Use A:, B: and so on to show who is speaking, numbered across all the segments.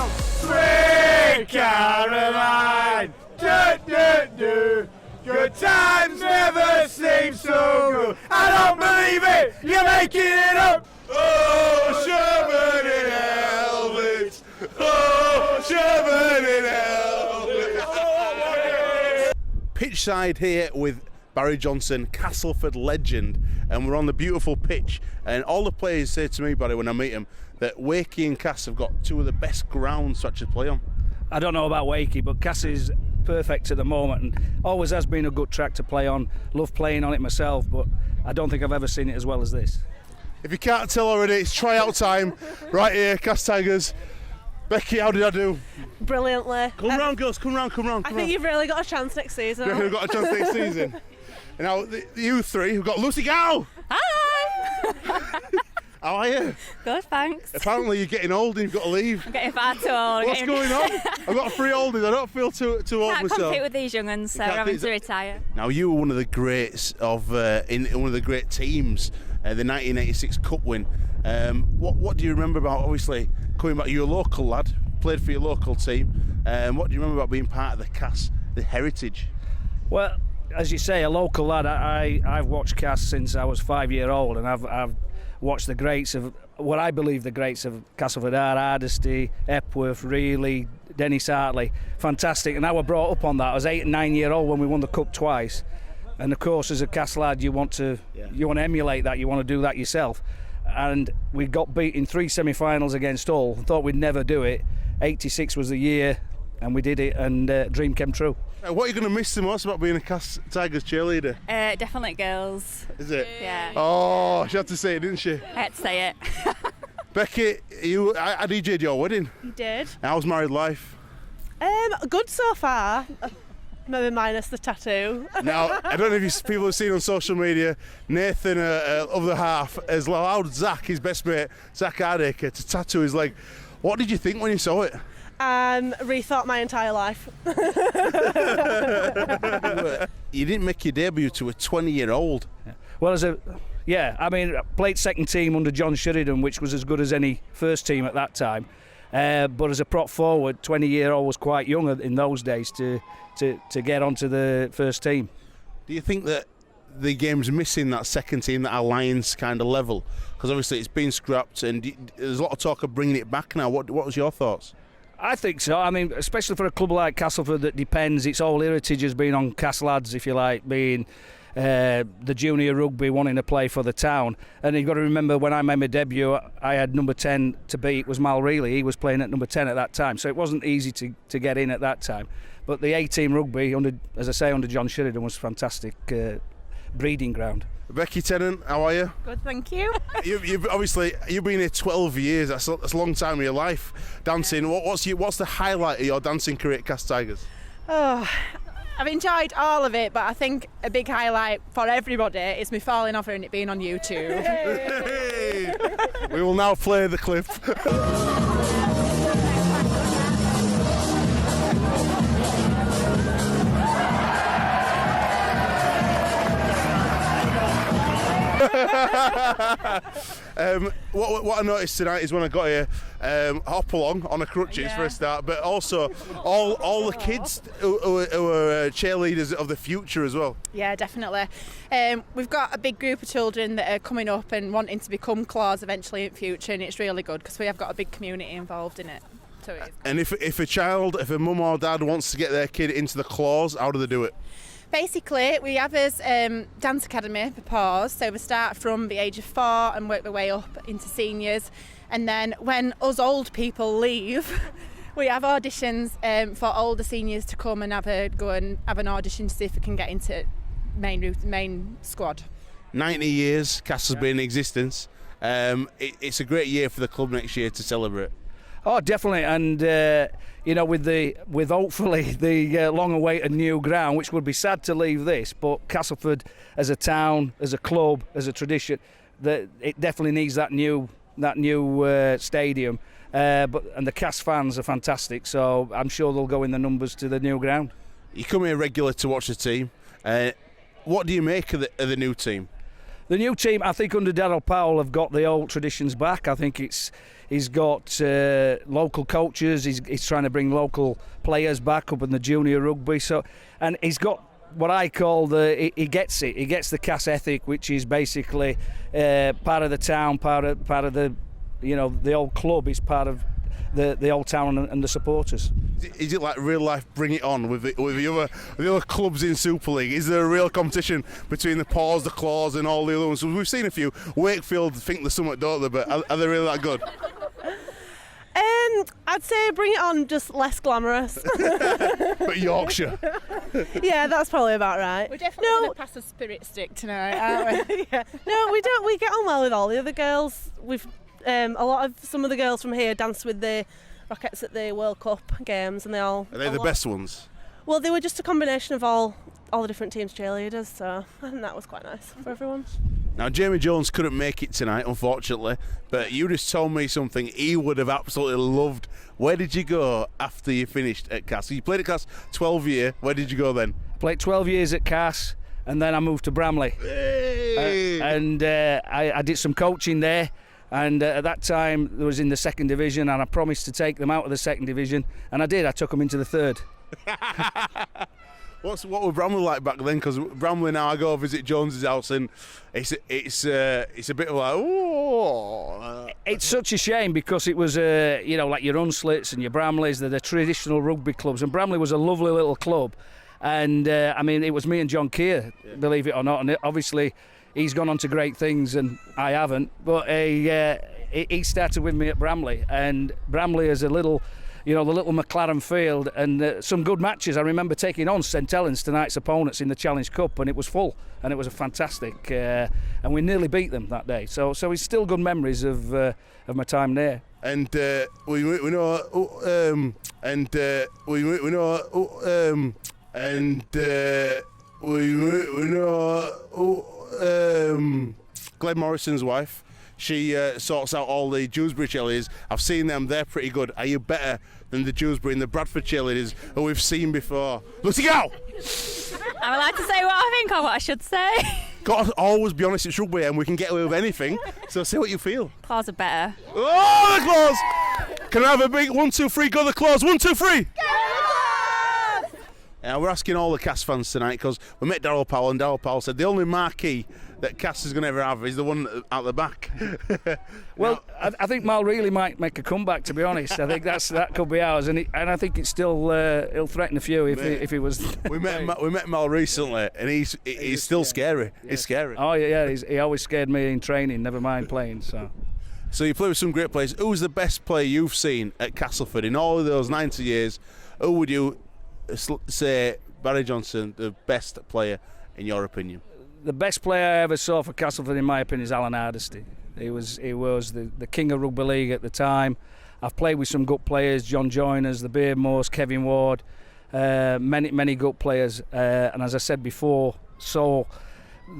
A: Sweet Caroline, do, do, do. Good times never seem so good. I don't believe it, you're making it up. Oh, Sherman in Helmets. Oh, Sherman in Helmets.
B: Pitch side here with Barry Johnson, Castleford legend, and we're on the beautiful pitch. And all the players say to me, Barry, when I meet them, that Wakey and Cass have got two of the best grounds to actually play on.
C: I don't know about Wakey, but Cass is perfect at the moment and always has been a good track to play on. Love playing on it myself, but I don't think I've ever seen it as well as this.
B: If you can't tell already, it's tryout time right here, Cass Tigers. Becky, how did I do?
D: Brilliantly.
B: Come round, girls, come round.
D: I think you've really got a chance next season.
B: We've got a chance next season. And now, you three, we've got Lucy Gow.
E: Hi!
B: How are you?
E: Good, thanks.
B: Apparently you're getting old and you've got to leave.
E: I'm getting far too old.
B: What's going on? I've got 3 oldies, I don't feel too old
E: Can't
B: myself.
E: compete with these young ones, so we're having to retire.
B: Now you were one of the greats of in one of the great teams, the 1986 Cup win. What do you remember about, obviously, coming back? You're a local lad, played for your local team. What do you remember about being part of the Cass, the heritage?
C: Well, as you say, a local lad, I've watched Cass since I was 5-year-old, and I've watched the greats of what I believe the greats of Castleford are: Ardesty, Epworth, Reilly, Dennis Hartley. Fantastic. And I was brought up on that. I was 8 and 9-year-old when we won the cup twice. And of course, as a Cass lad, you want to emulate that. You want to do that yourself. And we got beat in 3 semi-finals against Hull. Thought we'd never do it. 86 was the year, and we did it. And dream came true.
B: What are you going to miss the most about being a Cass Tigers cheerleader?
E: Definitely girls.
B: Is it?
E: Yeah.
B: Oh, she had to say it, didn't she?
E: I had to say it.
B: Becky, I DJ'd your wedding.
D: You did.
B: How's married life?
D: Good so far. Maybe minus the tattoo.
B: Now, I don't know if people have seen on social media, Nathan, of the half, has allowed Zach, his best mate, Zach Hardacre, to tattoo his leg. What did you think when you saw it?
D: Rethought my entire life.
B: You didn't make your debut to a 20-year-old.
C: Well, I played second team under John Sheridan, which was as good as any first team at that time. But as a prop forward, 20-year-old was quite young in those days to get onto the first team.
B: Do you think that the game's missing that second team, that alliance kind of level? Because obviously it's been scrapped and there's a lot of talk of bringing it back now. What was your thoughts?
C: I think so. I mean, especially for a club like Castleford that depends, its whole heritage has been on Cass lads, if you like, being the junior rugby, wanting to play for the town. And you've got to remember, when I made my debut, I had number 10 to beat, was Mal Reilly. He was playing at number 10 at that time, so it wasn't easy to get in at that time. But the A-team rugby, under John Sheridan, was fantastic breeding ground.
B: Becky Tennant, how are you?
E: Good, thank you.
B: You've been here 12 years. That's a long time of your life dancing. Yeah. What's the highlight of your dancing career at Cass Tigers?
D: Oh, I've enjoyed all of it, but I think a big highlight for everybody is me falling off and it being on YouTube.
B: Hey. We will now play the clip. What I noticed tonight is when I got here, hop along on a crutches for a start, but also all the kids who are cheerleaders of the future as well.
D: Yeah, definitely. We've got a big group of children that are coming up and wanting to become claws eventually in future, and it's really good because we have got a big community involved in it. So it is.
B: And if a mum or dad wants to get their kid into the claws, how do they do it?
D: Basically, we have this dance academy for paws, so we start from the age of 4 and work our way up into seniors, and then when us old people leave, we have auditions for older seniors to come and go and have an audition to see if we can get into main squad. 90
B: years Cass has been in existence. It's a great year for the club next year to celebrate.
C: Oh, definitely, and with hopefully the long-awaited new ground, which would be sad to leave this, but Castleford as a town, as a club, as a tradition, it definitely needs that new stadium. And the Cass fans are fantastic, so I'm sure they'll go in the numbers to the new ground.
B: You come here regular to watch the team. What do you make of the new team?
C: The new team, I think, under Daryl Powell, have got the old traditions back. I think he's got local coaches. He's trying to bring local players back up in the junior rugby. And he's got what I call he gets it. He gets the Cass ethic, which is basically part of the town, part of the the old club is part of the old town and the supporters.
B: Is it like real life Bring It On with the other clubs in Super League? Is there a real competition between the Paws, the Claws and all the other ones? We've seen a few. Wakefield think they're somewhat, don't they? But are they really that good?
F: I'd say Bring It On, just less glamorous.
B: But Yorkshire.
F: Yeah, that's probably about right.
D: We're definitely going to pass a spirit stick tonight, aren't we?
F: Yeah. No, we don't. We get on well with all the other girls. We've some of the girls from here danced with the Rockettes at the World Cup games, and
B: Are they the best ones?
F: Well, they were just a combination of all the different teams' cheerleaders, so I think that was quite nice for everyone.
B: Now, Jamie Jones couldn't make it tonight, unfortunately, but you just told me something he would have absolutely loved. Where did you go after you finished at Cass? You played at Cass 12 years. Where did you go then?
C: Played 12 years at Cass, and then I moved to Bramley.
B: Hey!
C: I did some coaching there. And at that time, there was in the second division, and I promised to take them out of the second division, and I did. I took them into the third.
B: What were Bramley like back then? Because Bramley now, I go visit Jones's house, and it's a bit of like, oh.
C: It's such a shame because it was like your Unslits and your Bramleys, they're the traditional rugby clubs, and Bramley was a lovely little club, and it was me and John Keir, believe it or not, and obviously. He's gone on to great things and I haven't, but he started with me at Bramley, and Bramley is a little, the little McLaren field, and some good matches. I remember taking on St Helens, tonight's opponents, in the Challenge Cup, and it was full, and it was a fantastic, and we nearly beat them that day. So it's still good memories of my time there.
B: And we know, Glenn Morrison's wife, she sorts out all the Dewsbury cheerleaders. I've seen them, they're pretty good. Are you better than the Dewsbury and the Bradford cheerleaders who we've seen before? Let's go!
E: I'm allowed to say what I think or what I should say.
B: Got to always be honest, it's rugby and we can get away with anything, so say what you feel.
E: Claws are better.
B: Oh, the Claws! Can I have a big 1, 2, 3, go the Claws, 1, 2, 3! We're asking all the Cass fans tonight because we met Daryl Powell, and Daryl Powell said the only marquee that Cass is going to ever have is the one out the back.
C: Well, I think Mal really might make a comeback, to be honest. I think that could be ours, and I think it's still he'll threaten a few if he was.
B: we met Mal recently, and he's still scary. Yeah. He's scary.
C: Oh yeah, he always scared me in training. Never mind playing. So
B: you play with some great players. Who's the best player you've seen at Castleford in all of those 90 years? Who would you say, Barry Johnson, the best player in your opinion?
C: The best player I ever saw for Castleford, in my opinion, is Alan Hardesty. He was the king of rugby league at the time. I've played with some good players, John Joyners, the Beardmores, Kevin Ward, many good players. And as I said before, so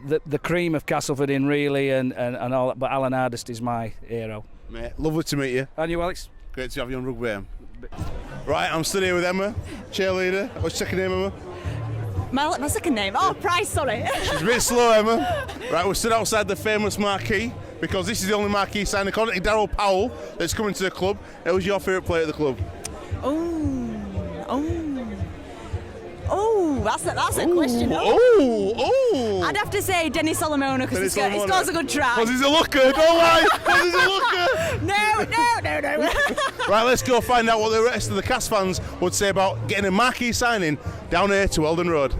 C: the cream of Castleford in really and all that. But Alan Hardesty is my hero.
B: Mate, lovely to meet you.
C: And you, Alex?
B: Great to have you on Rugby AM. Right, I'm stood here with Emma, cheerleader. What's your second name, Emma?
E: My second name? Oh, Price, sorry.
B: She's a bit slow, Emma. Right, we're stood outside the famous marquee because this is the only marquee signed according to Daryl Powell that's coming to the club. Who was your favourite player at the club?
E: That's a question. I'd have to say Dennis Solomona because he scores a good try.
B: Because he's a looker, don't lie! Because he's a looker!
E: No.
B: Right, let's go find out what the rest of the Cass fans would say about getting a marquee signing down here to Weldon Road.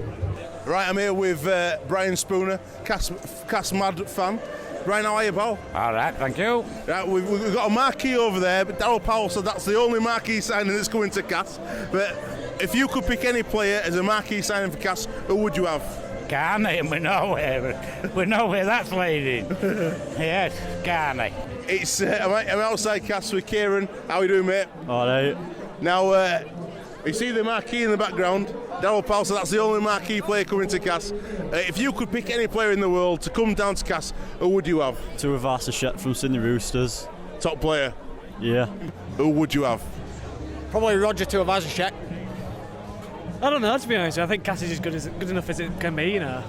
B: Right, I'm here with Brian Spooner, Cass Mad fan. Brian, how are you, pal?
G: All right, thank you.
B: Right, we've got a marquee over there, but Daryl Powell said that's the only marquee signing that's coming to Cass. But if you could pick any player as a marquee signing for Cass, who would you have?
G: Carney, we know where that's leading. Yes, Carney.
B: It's I'm outside Cass with Kieran. How are you doing, mate?
H: All right.
B: Now, you see the marquee in the background. Daryl Powell said that's the only marquee player coming to Cass. If you could pick any player in the world to come down to Cass, who would you have?
H: Tuivasa-Sheck from Sydney Roosters.
B: Top player?
H: Yeah.
B: Who would you have?
I: Probably Roger Tuivasa-Sheck. I don't know, to be honest. I think Cass is as good enough as it can be, you know.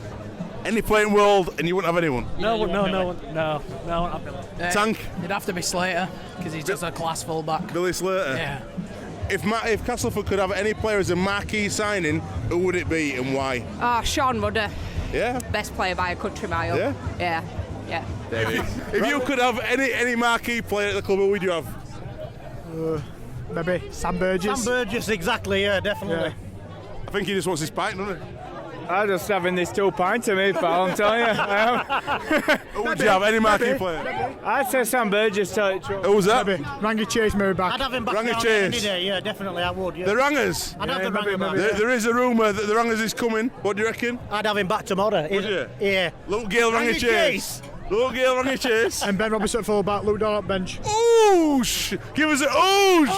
B: Any player in the world and you wouldn't have anyone?
C: No, not Billy.
B: Tank?
I: It'd have to be Slater, because he's just a class fullback.
B: Billy Slater?
I: Yeah.
B: If Castleford could have any player as a marquee signing, who would it be and why?
E: Sean Rudder,
B: Yeah?
E: best player by a country mile.
B: Yeah?
E: Yeah.
B: If you could have any marquee player at the club, who would you have?
A: Maybe Sam Burgess.
J: Sam Burgess, exactly, yeah, definitely.
B: I think he just wants his pint, doesn't he?
A: I'm just having this 2 pints of me, pal, I'm telling you. I
B: Who would you have? Any marquee player?
A: am. I'd say Sam Burgess, tell you the truth.
B: Who was that?
A: Maybe. Rangy Chase, maybe back.
J: I'd have him back
B: Rangy
J: down
B: Chase.
J: any day, yeah, definitely, I would, yeah.
B: The Rangers?
J: I'd have the
A: maybe,
J: Ranger back.
A: maybe.
B: There is a rumour that the Rangers is coming. What do you reckon?
J: I'd have him back tomorrow.
B: Would you?
J: Yeah.
B: Luke Gale, Rangy
J: Rangy
B: Chase. Luke Gale, Rangy Chase.
A: And Ben Robertson full back, Luke Dodd bench.
B: Oosh! Give us a oosh!